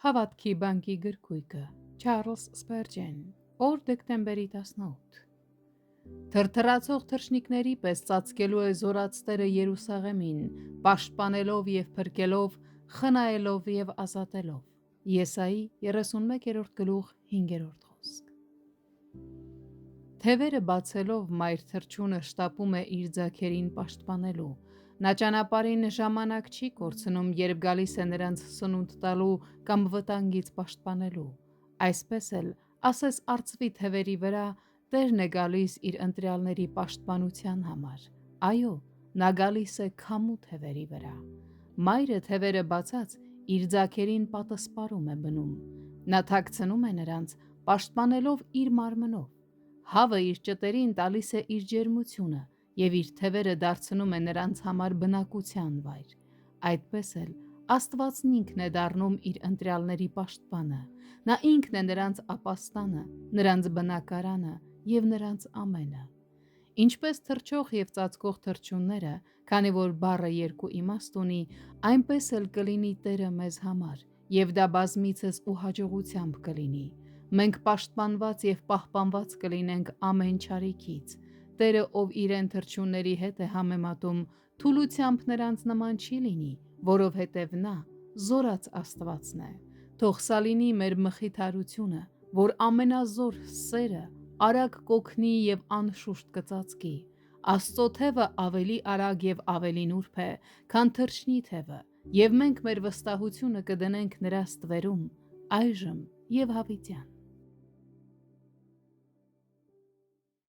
Հավատքի բանկի գրքույկը Չարլզ Սպերջեն, օր դեկտեմբերի 18։ Թրթրացող թռչնիկների պես ծածկելու է զորացտերը Երուսաղեմին, պաշտպանելով և փրկելով, խնայելով և ազատելով։ Եսայի 31-րդ գլուխ 5-րդ խոսք։ Թևերը բացելով մայր թռչունը շտապում է իր ձագերին պաշտպանելու։ Նա ճանապարհին ժամանակ չի կորցնում, երբ գալիս է նրանց սնունդ տալու կամ վտանգից պաշտպանելու։ Այսպես էլ, ասես արծվի թևերի վրա, Տերն է գալիս իր ընտրյալների պաշտպանության համար։ Այո, նա գալիս է քամու թևերի վրա։ Մայրը թևերը բացած իր ձագերին պատսպարում է բնում։ Նա թաքցնում է նրանց, պաշտպանելով իր մարմնով։ Հավը իր ճտերին տալիս է իր ջերմությունը և իր թևերը դարձնում է նրանց համար բնակության վայր։ Այդպես էլ Աստվածն ինքն է դառնում իր ընտրյալների պաշտպանը։ Նա ինքն է նրանց ապաստանը, նրանց բնակարանը և նրանց ամենը։ Ինչպես թռչող և ծածկող թռչունները, քանի որ բառը երկու իմաստ ունի, այնպես էլ կլինի Տերը մեզ համար, և դա բազմիցս ու հաջողությամբ կլինի։ Մենք պաշտպանված և պահպանված կլինենք ամեն չարիքից։ Տերը, ով իրեն թռչունների հետ է համեմատում, թուլությամբ նրանց նման չի լինի, որովհետև նա զորած Աստվածն է։ Թող սա լինի մեր մխիթարությունը, որ ամենազոր սերը արագ կօգնի և անշուշտ կծածկի։ Աստծո թևը ավելի արագ և ավելի նուրբ է, քան թռչնի թևը, և մենք մեր վստահությունը կդնենք նրա ստվերում այժմ և հավիտյան։